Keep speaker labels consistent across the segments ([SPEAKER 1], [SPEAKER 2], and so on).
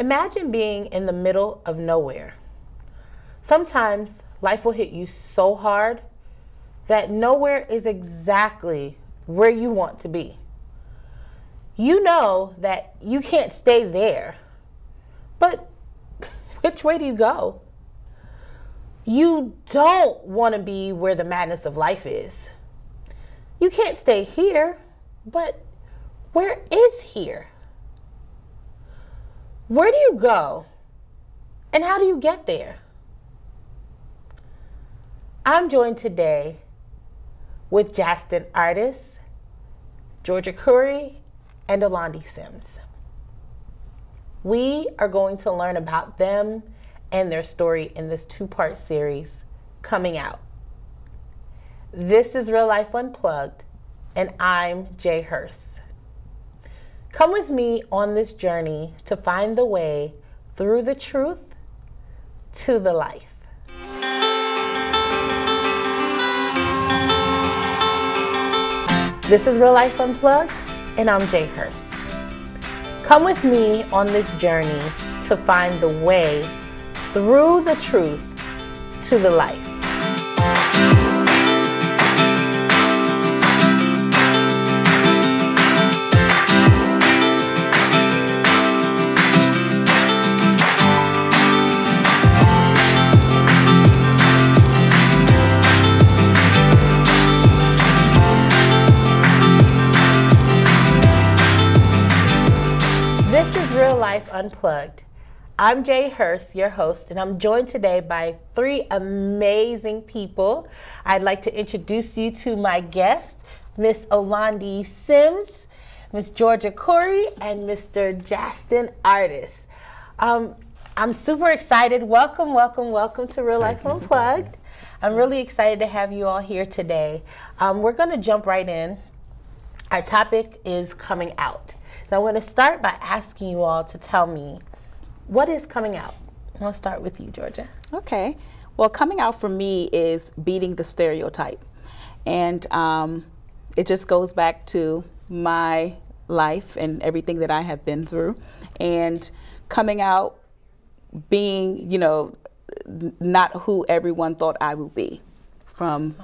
[SPEAKER 1] Imagine being in the middle of nowhere. Sometimes life will hit you so hard that nowhere is exactly where you want to be. You know that you can't stay there, but which way do you go? You don't want to be where the madness of life is. You can't stay here, but where is here? Where do you go? And how do you get there? I'm joined today with Jastin Artis, Khoury and O'Londy Simms. We are going to learn about them and their story in this two-part series, Coming Out. This is Real Life UnPlugged, and I'm Jae Hers. Come with me on this journey to find the way through the truth to the life. This is Real Life UnPlugged, and I'm Jae Hers. Come with me on this journey to find the way through the truth to the life. This is Real Life UnPlugged. I'm Jae Hers, your host, and I'm joined today by three amazing people. I'd like to introduce you to my guests, Miss O'Londy Simms, Miss Khoury, and Mr. Jastin Artis. I'm super excited. Welcome, welcome, welcome to Real Life UnPlugged. I'm really excited to have you all here today. We're going to jump right in. Our topic is coming out. So I want to start by asking you all to tell me, what is coming out? I'll start with you, Georgia.
[SPEAKER 2] Okay. Well, coming out for me is beating the stereotype. And it just goes back to my life and everything that I have been through. And coming out being, not who everyone thought I would be, from,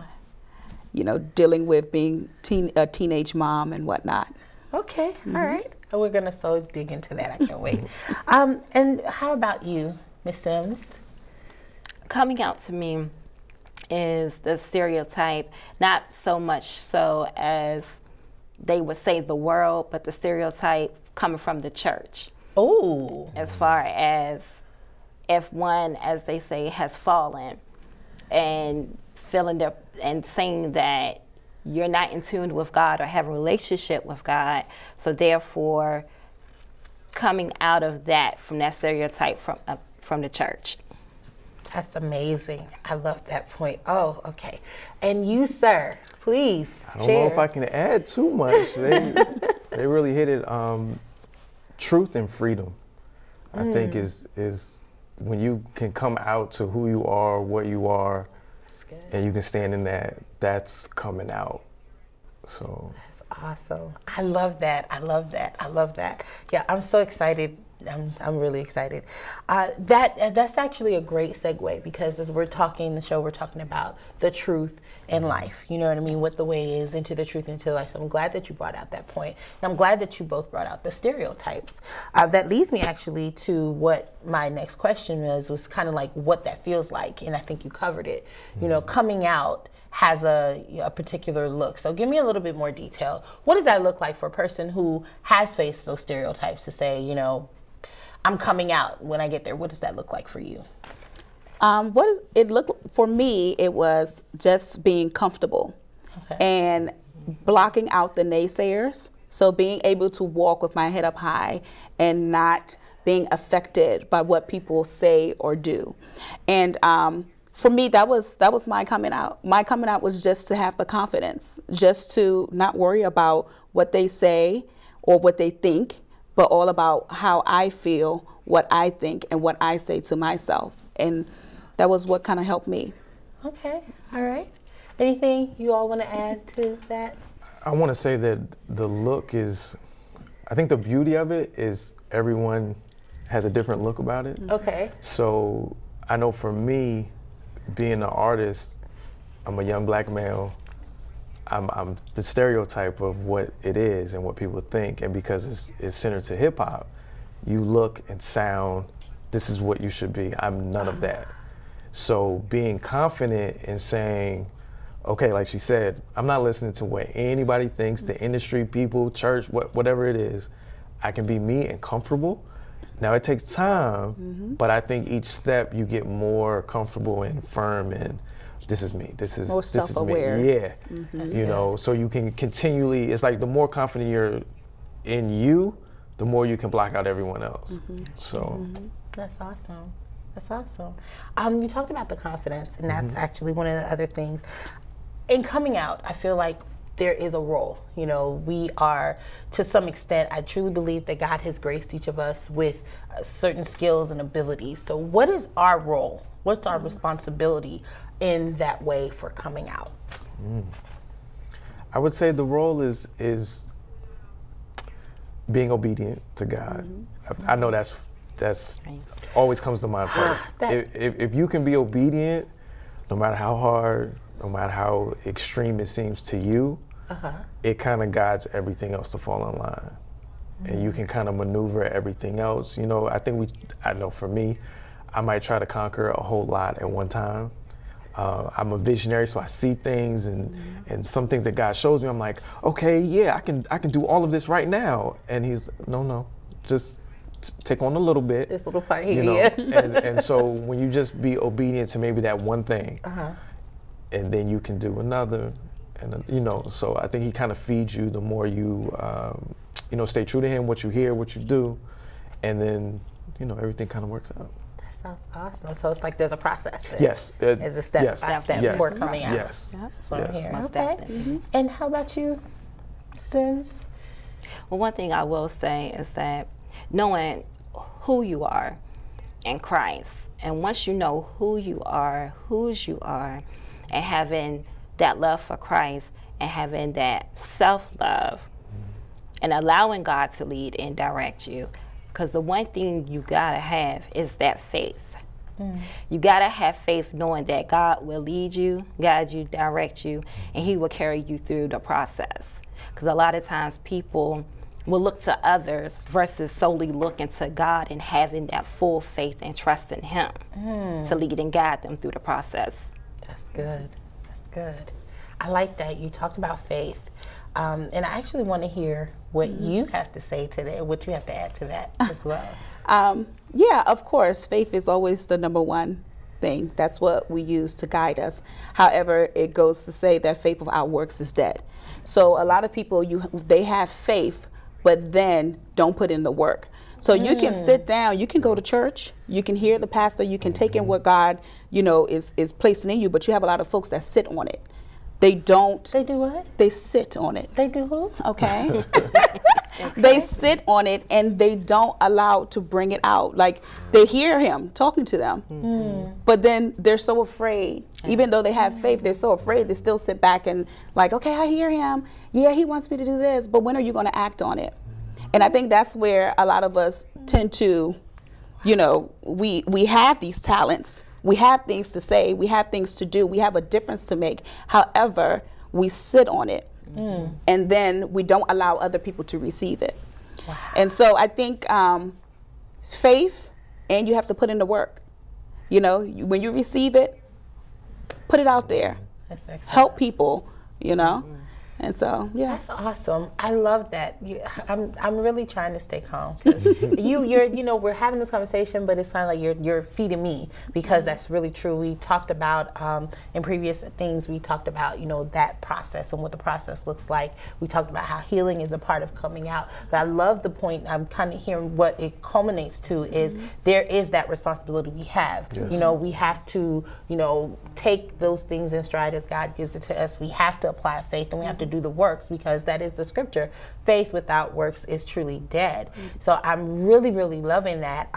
[SPEAKER 2] dealing with being a teenage mom and whatnot.
[SPEAKER 1] Okay, all right. We're going to so dig into that. I can't wait. And how about you, Ms. Simms?
[SPEAKER 3] Coming out to me is the stereotype, not so much so as they would say the world, but the stereotype coming from the church.
[SPEAKER 1] Oh.
[SPEAKER 3] As far as if one, as they say, has fallen and feeling and saying that you're not in tune with God or have a relationship with God, so therefore coming out of that, from that stereotype from the church.
[SPEAKER 1] That's amazing. I love that point. Oh, okay. And you, sir, please
[SPEAKER 4] I don't know if I can add too much. They really hit it. Truth and freedom, I think, is when you can come out to who you are, what you are, and you can stand in that. That's coming out. So
[SPEAKER 1] that's awesome. I love that. I love that. I love that. Yeah, I'm so excited. I'm really excited. That's actually a great segue, because as we're talking the show, we're talking about the truth in life. You know what I mean? What the way is into the truth, into life. So I'm glad that you brought out that point. And I'm glad that you both brought out the stereotypes. That leads me actually to what my next question was kind of like what that feels like. And I think you covered it. Coming out has a particular look. So give me a little bit more detail. What does that look like for a person who has faced those stereotypes to say, I'm coming out when I get there? What does that look like for you?
[SPEAKER 2] What does it look for me? It was just being comfortable and blocking out the naysayers. So being able to walk with my head up high and not being affected by what people say or do. And for me, that was my coming out. My coming out was just to have the confidence, just to not worry about what they say or what they think, but all about how I feel, what I think, and what I say to myself. And that was what kind of helped me.
[SPEAKER 1] Okay, all right. Anything you all want to add to that?
[SPEAKER 4] I want to say that the look is, I think the beauty of it is everyone has a different look about it.
[SPEAKER 1] Okay.
[SPEAKER 4] So I know for me, being an artist, I'm a young black male. I'm the stereotype of what it is and what people think, and because it's centered to hip hop, you look and sound, this is what you should be. I'm none of that. So being confident in saying, okay, like she said, I'm not listening to what anybody thinks, the industry, people, church, whatever it is. I can be me and comfortable. Now it takes time, but I think each step you get more comfortable and firm and this is me. This is
[SPEAKER 2] more
[SPEAKER 4] this is me.
[SPEAKER 2] self-aware.
[SPEAKER 4] Yeah, you know, so you can continually. It's like the more confident you're in you, the more you can block out everyone else. So
[SPEAKER 1] That's awesome. That's awesome. You talked about the confidence, and that's actually one of the other things. In coming out, I feel like there is a role. You know, we are, to some extent, I truly believe that God has graced each of us with certain skills and abilities. So what is our role? What's our responsibility in that way for coming out?
[SPEAKER 4] I would say the role is being obedient to God. I know that's always comes to mind first. If you can be obedient, no matter how hard, no matter how extreme it seems to you, it kind of guides everything else to fall in line. And you can kind of maneuver everything else. You know, I know for me, I might try to conquer a whole lot at one time. I'm a visionary, so I see things and some things that God shows me, I'm like, okay, yeah, I can do all of this right now. And he's, no, just take on a little bit.
[SPEAKER 1] This little part here,
[SPEAKER 4] you know?
[SPEAKER 1] yeah.
[SPEAKER 4] and so when you just be obedient to maybe that one thing, and then you can do another, and you know, so I think he kind of feeds you the more you, you know, stay true to him, what you hear, what you do, and then, you know, everything kind of works out.
[SPEAKER 1] That sounds awesome. So it's like there's a process.
[SPEAKER 4] Yes.
[SPEAKER 1] There's a step by step before coming out.
[SPEAKER 4] Yes.
[SPEAKER 1] So
[SPEAKER 4] Yes.
[SPEAKER 1] here.
[SPEAKER 3] Most
[SPEAKER 1] Okay.
[SPEAKER 3] definitely.
[SPEAKER 1] And how about you, Simms?
[SPEAKER 3] Well, one thing I will say is that knowing who you are in Christ, and once you know who you are, whose you are, and having that love for Christ and having that self-love and allowing God to lead and direct you, because the one thing you gotta have is that faith. You gotta have faith knowing that God will lead you, guide you, direct you, and he will carry you through the process. Because a lot of times people will look to others versus solely looking to God and having that full faith and trust in him to lead and guide them through the process.
[SPEAKER 1] That's good. That's good. I like that. You talked about faith. And I actually want to hear what you have to say to that, what you have to add to that as well.
[SPEAKER 2] Yeah, of course, faith is always the number one thing. That's what we use to guide us. However, it goes to say that faith without works is dead. So a lot of people, they have faith, but then don't put in the work. So you can sit down, you can go to church, you can hear the pastor, you can take in what God, you know, is placing in you, but you have a lot of folks that sit on it. They don't.
[SPEAKER 1] They do what?
[SPEAKER 2] They sit on it.
[SPEAKER 1] They do who?
[SPEAKER 2] Okay. They sit on it and they don't allow to bring it out. Like they hear him talking to them, but then they're so afraid. Even though they have faith, they're so afraid they still sit back and like, okay, I hear him. Yeah, he wants me to do this, but when are you going to act on it? And I think that's where a lot of us tend to, you know, we have these talents. We have things to say, we have things to do, we have a difference to make. However, we sit on it and then we don't allow other people to receive it. Wow. And so I think faith, and you have to put in the work. You know, when you receive it, put it out there.
[SPEAKER 1] That's excellent.
[SPEAKER 2] Help people, you know. And so, yeah.
[SPEAKER 1] That's awesome. I love that. I'm really trying to stay calm because you're, you know, we're having this conversation, but it's kind of like you're feeding me because that's really true. We talked about in previous things. We talked about, you know, that process and what the process looks like. We talked about how healing is a part of coming out. But I love the point. I'm kind of hearing what it culminates to is there is that responsibility we have.
[SPEAKER 4] Yes.
[SPEAKER 1] You know, we have to, you know, take those things in stride as God gives it to us. We have to apply faith and we have to do the works because that is the scripture. Faith without works is truly dead. So I'm really, really loving that.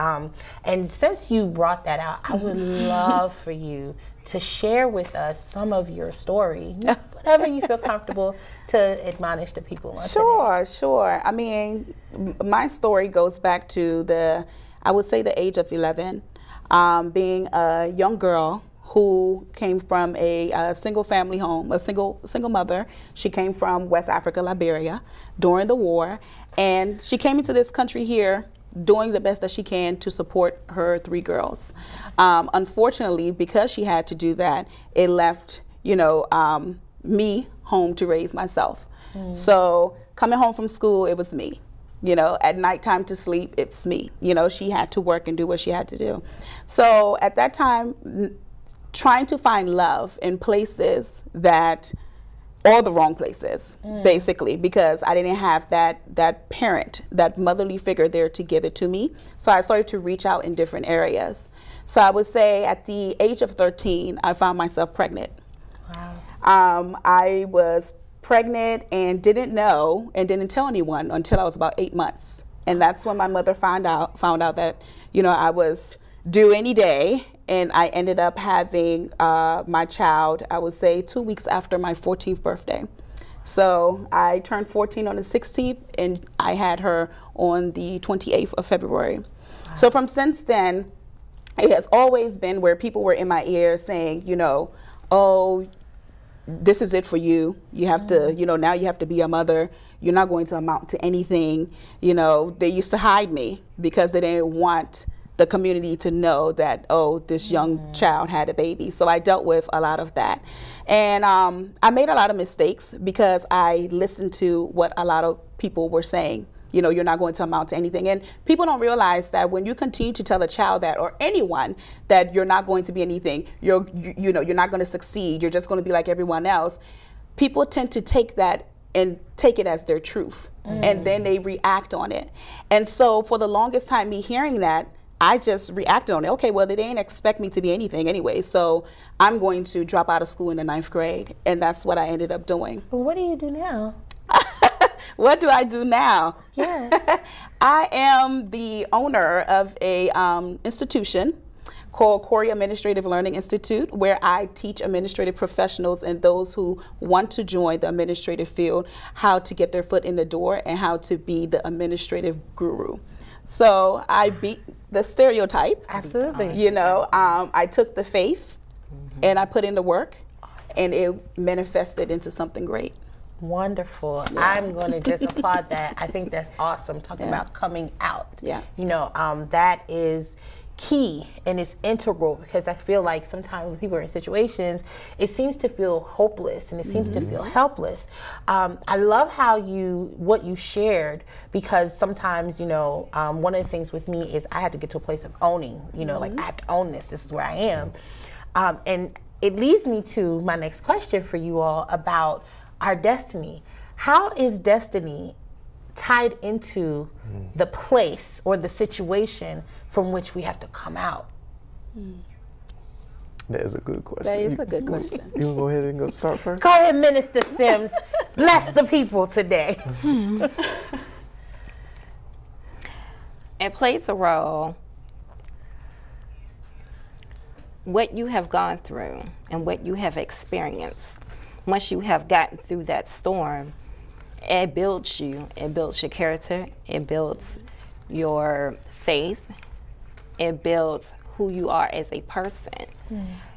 [SPEAKER 1] And since you brought that out, I would love for you to share with us some of your story, whatever you feel comfortable to admonish the people on today.
[SPEAKER 2] Sure. I mean, my story goes back to the I would say the age of 11, being a young girl who came from a single family home, a single mother. She came from West Africa, Liberia, during the war, and she came into this country here doing the best that she can to support her 3 girls. Unfortunately, because she had to do that, it left, you know, me home to raise myself. So coming home from school, it was me. You know, at nighttime to sleep, it's me. You know, she had to work and do what she had to do. So at that time, trying to find love in places that, all the wrong places, basically, because I didn't have that parent, that motherly figure there to give it to me. So I started to reach out in different areas. So I would say at the age of 13, I found myself pregnant. Wow. I was pregnant and didn't know and didn't tell anyone until I was about 8 months. And that's when my mother found out that, you know, I was due any day. And I ended up having my child, I would say 2 weeks after my 14th birthday. So I turned 14 on the 16th, and I had her on the 28th of February. Wow. So from since then, it has always been where people were in my ear saying, you know, oh, this is it for you. You have to, you know, now you have to be a mother. You're not going to amount to anything. You know, they used to hide me because they didn't want the community to know that, oh, this young child had a baby. So I dealt with a lot of that. And I made a lot of mistakes because I listened to what a lot of people were saying. You know, you're not going to amount to anything. And people don't realize that when you continue to tell a child that, or anyone, that you're not going to be anything, you know, you're not going to succeed, you're just going to be like everyone else, people tend to take that and take it as their truth. And then they react on it. And so for the longest time, me hearing that, I just reacted on it. Okay, well, they didn't expect me to be anything anyway, so I'm going to drop out of school in the 9th grade. And that's what I ended up doing.
[SPEAKER 1] Well, what do you do now?
[SPEAKER 2] What do I do now?
[SPEAKER 1] Yes.
[SPEAKER 2] I am the owner of a institution called Khoury Administrative Learning Institute, where I teach administrative professionals and those who want to join the administrative field how to get their foot in the door and how to be the administrative guru. So I beat the stereotype.
[SPEAKER 1] Absolutely.
[SPEAKER 2] You know, I took the faith and I put in the work, and it manifested into something great.
[SPEAKER 1] Wonderful. Yeah. I'm going to just applaud that. I think that's awesome. Talking about coming out.
[SPEAKER 2] Yeah.
[SPEAKER 1] You know, that is key and it's integral, because I feel like sometimes when people are in situations, it seems to feel hopeless and it seems to feel helpless. I love how what you shared, because sometimes, you know, one of the things with me is I had to get to a place of owning, you know, like I have to own this. This is where I am. And it leads me to my next question for you all about our destiny. How is destiny tied into the place or the situation from which we have to come out?
[SPEAKER 4] That is a good question.
[SPEAKER 2] That is a good question.
[SPEAKER 4] You want to go ahead and go start first?
[SPEAKER 1] Go ahead, Minister Simms. Bless the people today.
[SPEAKER 3] It plays a role. What you have gone through and what you have experienced, once you have gotten through that storm, it builds you. It builds your character. It builds your faith. It builds who you are as a person.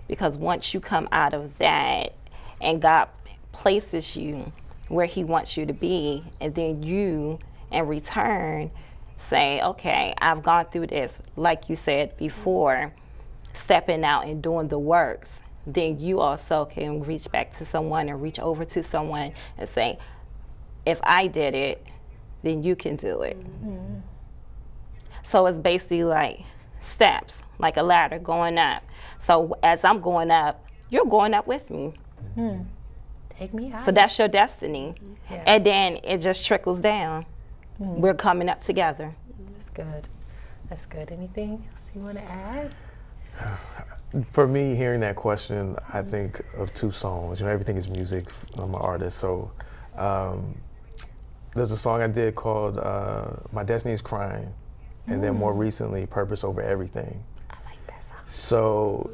[SPEAKER 3] Because once you come out of that and God places you where he wants you to be, and then you, in return, say, okay, I've gone through this, like you said before, stepping out and doing the works, then you also can reach back to someone and reach over to someone and say, if I did it, then you can do it. So it's basically like steps, like a ladder going up. So as I'm going up, you're going up with me.
[SPEAKER 1] Take me out.
[SPEAKER 3] So that's your destiny.
[SPEAKER 1] Yeah.
[SPEAKER 3] And then it just trickles down. We're coming up together.
[SPEAKER 1] That's good. That's good. Anything else you want to add?
[SPEAKER 4] For me, hearing that question, I think of 2 songs. You know, everything is music. I'm an artist, so there's a song I did called My Destiny is Crying, and then more recently, Purpose Over Everything.
[SPEAKER 1] I like that song.
[SPEAKER 4] So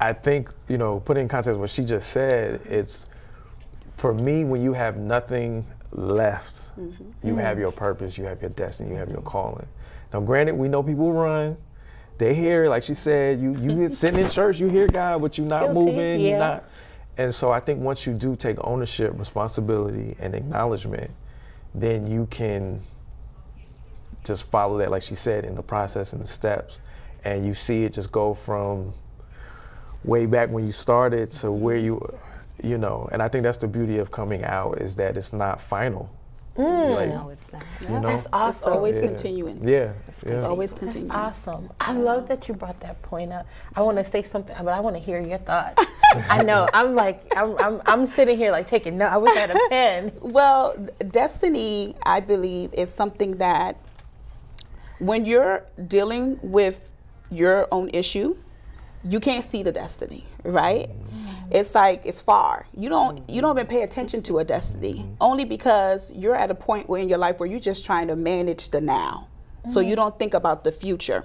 [SPEAKER 4] I think, you know, putting in context what she just said, it's, for me, when you have nothing left, you have your purpose, you have your destiny, you have your calling. Now, granted, we know people run. They hear, like she said, you sitting in church, you hear God, but you're not moving, you're not. And so I think once you do take ownership, responsibility, and acknowledgement, then you can just follow that, like she said, in the process and the steps. And you see it just go from way back when you started to where you know. And I think that's the beauty of coming out, is that it's not final. Like,
[SPEAKER 3] No, it's not.
[SPEAKER 4] you know?
[SPEAKER 1] That's awesome.
[SPEAKER 2] It's always continuing.
[SPEAKER 4] Yeah.
[SPEAKER 2] It's
[SPEAKER 4] Yeah.
[SPEAKER 2] always
[SPEAKER 1] That's
[SPEAKER 2] continuing.
[SPEAKER 1] awesome. I love that you brought that point up. I want to say something, but I want to hear your thoughts. I know. I'm sitting here like taking notes. I wish I had a pen.
[SPEAKER 2] Well, destiny, I believe, is something that when you're dealing with your own issue, you can't see the destiny, right? It's like it's far. You don't even pay attention to a destiny, only because you're at a point where in your life where you're just trying to manage the now. So you don't think about the future.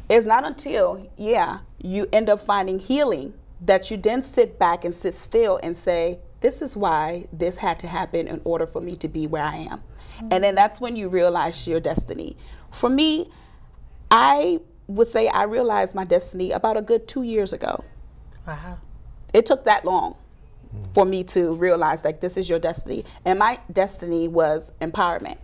[SPEAKER 2] It's not until, you end up finding healing that you then sit back and sit still and say, this is why this had to happen in order for me to be where I am. And then that's when you realize your destiny. For me, I would say I realized my destiny about a good 2 years ago.
[SPEAKER 1] Wow.
[SPEAKER 2] It took that long for me to realize like this is your destiny. And my destiny was empowerment.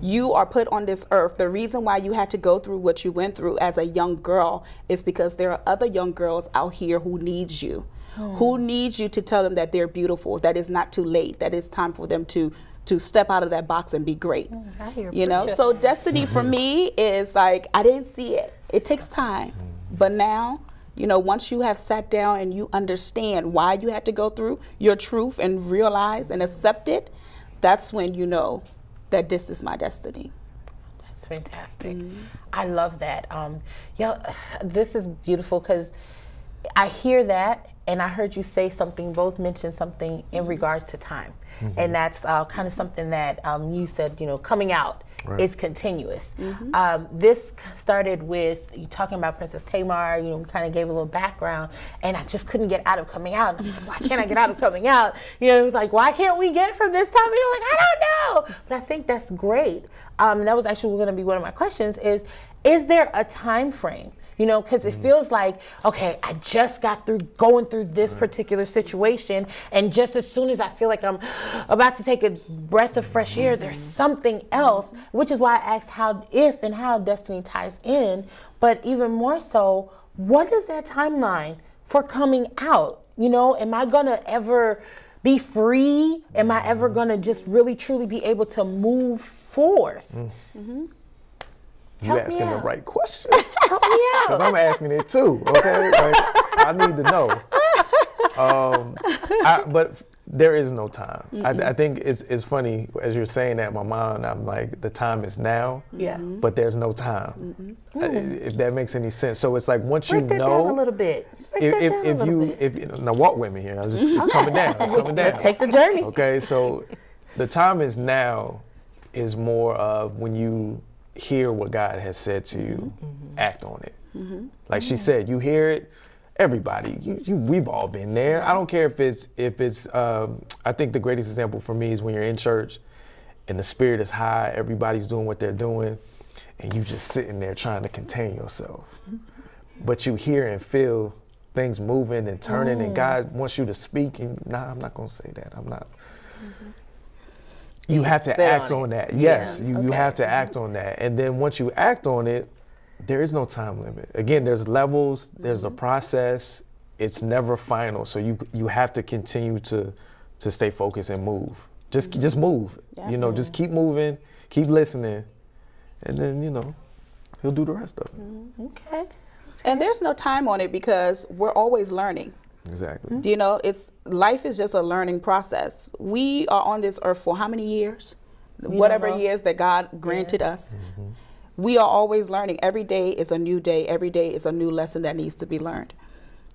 [SPEAKER 2] You are put on this earth. The reason why you had to go through what you went through as a young girl is because there are other young girls out here who needs you. Who needs you to tell them that they're beautiful, that it's not too late, that it's time for them to step out of that box and be great.
[SPEAKER 1] I hear
[SPEAKER 2] You know,
[SPEAKER 1] preacher.
[SPEAKER 2] so destiny for me is like, I didn't see it. It takes time. But now, you know, once you have sat down and you understand why you had to go through your truth and realize and accept it, that's when you know that this is my destiny.
[SPEAKER 1] That's fantastic. I love that. This is beautiful because I hear that, and I heard you say something, both mention something in regards to time. And that's kind of something that you said, you know, coming out is continuous. This started with you talking about Princess Tamar, you know, we kind of gave a little background, and I just couldn't get out of coming out. And I'm like, why can't I get out of coming out? You know, it was like, why can't we get from this time? And you're like, I don't know. But I think that's great. That was actually going to be one of my questions is there a time frame? You know, because it feels like, okay, I just got through going through this particular situation, and just as soon as I feel like I'm about to take a breath of fresh air, there's something else, which is why I asked how destiny ties in. But even more so, what is that timeline for coming out? You know, am I gonna ever be free? Am I ever gonna just really truly be able to move forth?
[SPEAKER 4] You asking the right questions.
[SPEAKER 1] Help me out.
[SPEAKER 4] Because I'm asking it too, okay? Like, I need to know. But there is no time. I think it's funny, as you're saying that, my mind, I'm like, the time is now, but there's no time. If that makes any sense. So it's like once you
[SPEAKER 1] Break that
[SPEAKER 4] know.
[SPEAKER 1] down a little bit.
[SPEAKER 4] If now walk with me here. It's coming down. It's coming down.
[SPEAKER 1] Let's take the journey.
[SPEAKER 4] Okay, so the time is now is more of when you hear what God has said to you, act on it. Like she said, you hear it. Everybody, we've all been there. I don't care if it's. I think the greatest example for me is when you're in church, and the spirit is high. Everybody's doing what they're doing, and you just sitting there trying to contain yourself. But you hear and feel things moving and turning, and God wants you to speak. And nah, I'm not gonna say that. I'm not. You have to act on that. Yes, you have to act on that. And then once you act on it, there is no time limit. Again, there's levels, there's a process. It's never final. So you have to continue to stay focused and move. Just move.
[SPEAKER 2] Yeah.
[SPEAKER 4] You know, just keep moving, keep listening, and then, you know, he'll do the rest of it.
[SPEAKER 1] Okay.
[SPEAKER 2] And there's no time on it because we're always learning.
[SPEAKER 4] Exactly.
[SPEAKER 2] You know, life is just a learning process. We are on this earth for how many years? Whatever years that God granted us. We are always learning. Every day is a new day. Every day is a new lesson that needs to be learned.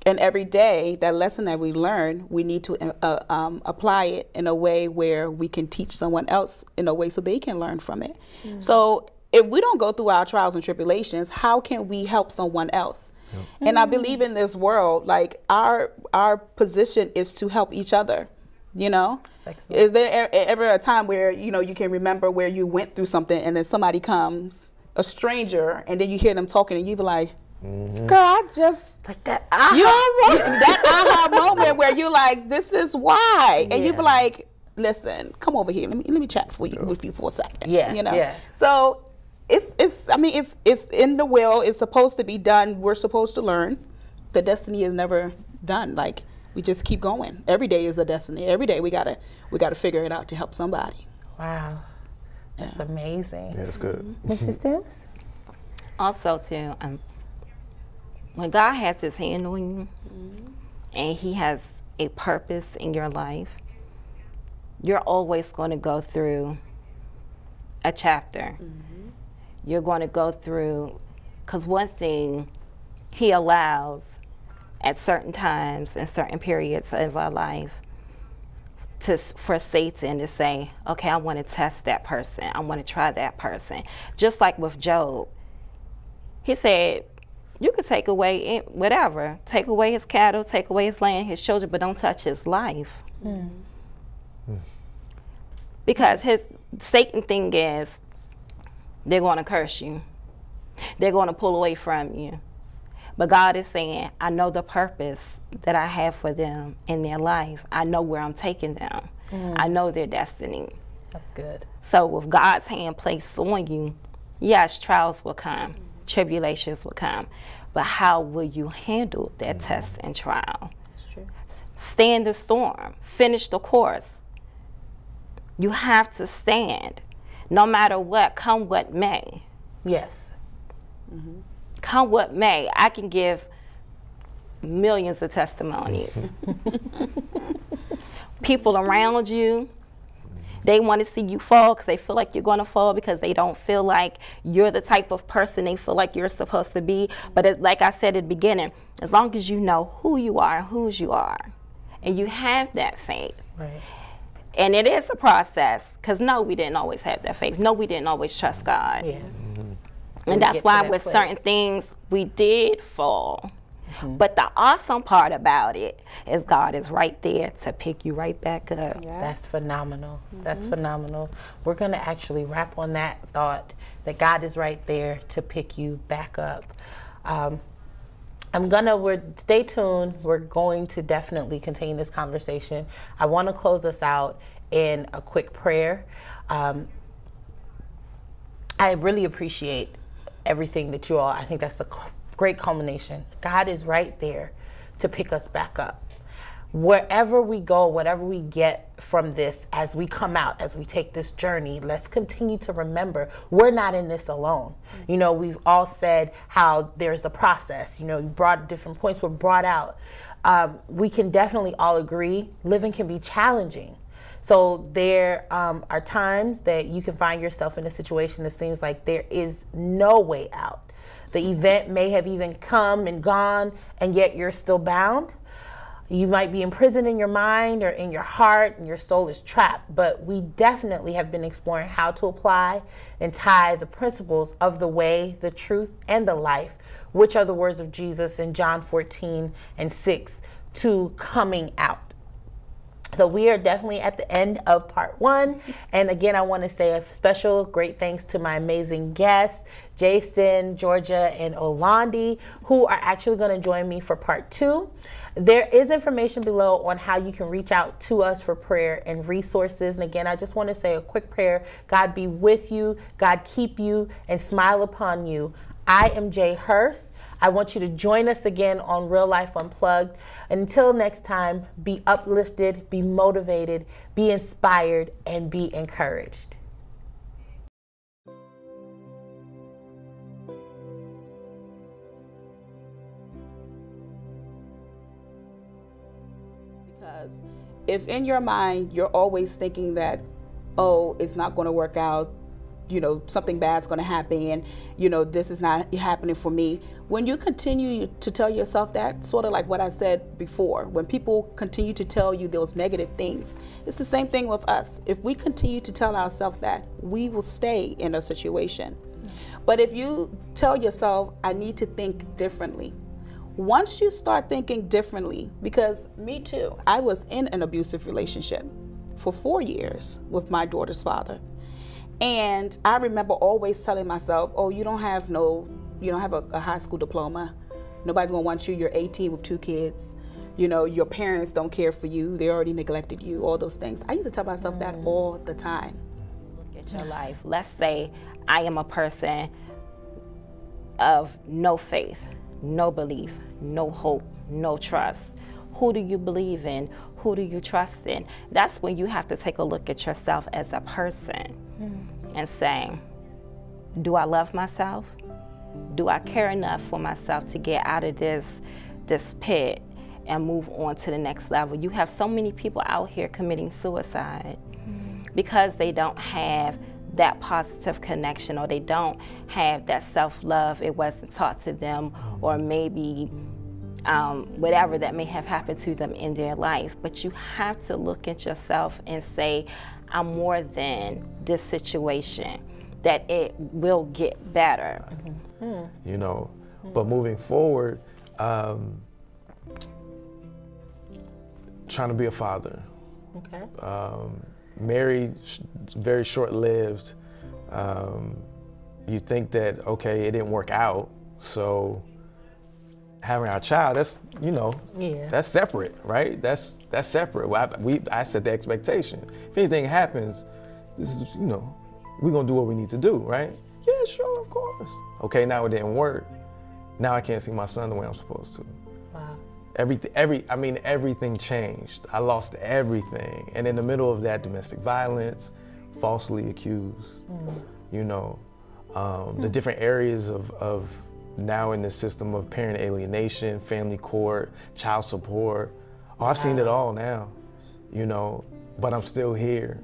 [SPEAKER 2] And every day, that lesson that we learn, we need to apply it in a way where we can teach someone else in a way so they can learn from it. So if we don't go through our trials and tribulations, how can we help someone else? And I believe in this world, like our position is to help each other, you know? Is there ever a time where, you know, you can remember where you went through something and then somebody comes a stranger, and then you hear them talking, and you be like, girl, I just
[SPEAKER 1] Like that.
[SPEAKER 2] you know that aha moment where you're like, this is why, and you be like, listen, come over here, let me chat with you for a second.
[SPEAKER 1] Yeah,
[SPEAKER 2] you know.
[SPEAKER 1] yeah.
[SPEAKER 2] So it's in the will. It's supposed to be done. We're supposed to learn. The destiny is never done. Like, we just keep going. Every day is a destiny. Every day we gotta figure it out to help somebody.
[SPEAKER 1] Wow, that's amazing.
[SPEAKER 4] Yeah, that's good.
[SPEAKER 1] Mrs. Simms?
[SPEAKER 3] Also, too, when God has his hand on you and he has a purpose in your life, you're always going to go through a chapter. You're going to go through, because one thing he allows at certain times and certain periods of our life for Satan to say, okay, I want to test that person. I want to try that person. Just like with Job. He said, you could take away whatever. Take away his cattle, take away his land, his children, but don't touch his life. Because his Satan thing is, they're going to curse you. They're going to pull away from you. But God is saying, I know the purpose that I have for them in their life. I know where I'm taking them. I know their destiny.
[SPEAKER 1] That's good.
[SPEAKER 3] So with God's hand placed on you, yes, trials will come, tribulations will come. But how will you handle that test and trial?
[SPEAKER 1] That's true.
[SPEAKER 3] Stand the storm. Finish the course. You have to stand. No matter what, come what may.
[SPEAKER 1] Yes.
[SPEAKER 3] Come what may. I can give millions of testimonies. People around you, they want to see you fall because they feel like you're going to fall, because they don't feel like you're the type of person they feel like you're supposed to be. But like I said at the beginning, as long as you know who you are and whose you are, and you have that faith.
[SPEAKER 1] Right.
[SPEAKER 3] And it is a process, because no, we didn't always have that faith. No, we didn't always trust God.
[SPEAKER 1] Yeah.
[SPEAKER 3] And that's why with certain things, we did fall. But the awesome part about it is God is right there to pick you right back up.
[SPEAKER 1] That's phenomenal. That's phenomenal. We're going to actually wrap on that thought, that God is right there to pick you back up. Stay tuned. We're going to definitely continue this conversation. I want to close us out in a quick prayer. I really appreciate everything that you all, I think that's a great culmination. God is right there to pick us back up. Wherever we go, whatever we get from this, as we come out, as we take this journey, let's continue to remember we're not in this alone. You know, we've all said how there's a process. You know, you brought different points were brought out. We can definitely all agree living can be challenging. So there are times that you can find yourself in a situation that seems like there is no way out. The event may have even come and gone, and yet you're still bound. You might be imprisoned in your mind or in your heart, and your soul is trapped. But we definitely have been exploring how to apply and tie the principles of the way, the truth, and the life, which are the words of Jesus in John 14:6, to coming out. So we are definitely at the end of part 1. And again, I want to say a special great thanks to my amazing guests, Jastin, Georgia, and O'Londy, who are actually going to join me for part 2. There is information below on how you can reach out to us for prayer and resources. And again, I just want to say a quick prayer. God be with you, God keep you, and smile upon you. I am Jae Hers. I want you to join us again on Real Life Unplugged. Until next time, be uplifted, be motivated, be inspired, and be encouraged.
[SPEAKER 2] Because if in your mind you're always thinking that, oh, it's not going to work out, you know, something bad's going to happen, you know, this is not happening for me. When you continue to tell yourself that, sort of like what I said before, when people continue to tell you those negative things, it's the same thing with us. If we continue to tell ourselves that, we will stay in a situation. But if you tell yourself, I need to think differently, once you start thinking differently, because me too, I was in an abusive relationship for 4 years with my daughter's father. And I remember always telling myself, oh, you don't have a high school diploma. Nobody's gonna want you. You're 18 with 2 kids. You know, your parents don't care for you. They already neglected you, all those things. I used to tell myself that all the time.
[SPEAKER 3] Look at your life. Let's say I am a person of no faith, no belief, no hope, no trust. Who do you believe in? Who do you trust in? That's when you have to take a look at yourself as a person and say, do I love myself? Do I care enough for myself to get out of this pit and move on to the next level? You have so many people out here committing suicide because they don't have that positive connection, or they don't have that self-love. It wasn't taught to them, or maybe whatever that may have happened to them in their life. But you have to look at yourself and say, I'm more than this situation, that it will get better.
[SPEAKER 4] You know, but moving forward, trying to be a father.
[SPEAKER 1] Okay.
[SPEAKER 4] Married, very short-lived. You think that, okay, it didn't work out, so having our child, that's, you know, that's separate, right? That's separate. I set the expectation. If anything happens, this is, you know, we're gonna do what we need to do, right? Yeah, sure, of course. Okay, now it didn't work. Now I can't see my son the way I'm supposed to.
[SPEAKER 1] Wow.
[SPEAKER 4] Everything changed. I lost everything. And in the middle of that, domestic violence, falsely accused, you know, the different areas of now in the system of parent alienation, family court, child support. Oh, I've seen it all now, you know, but I'm still here.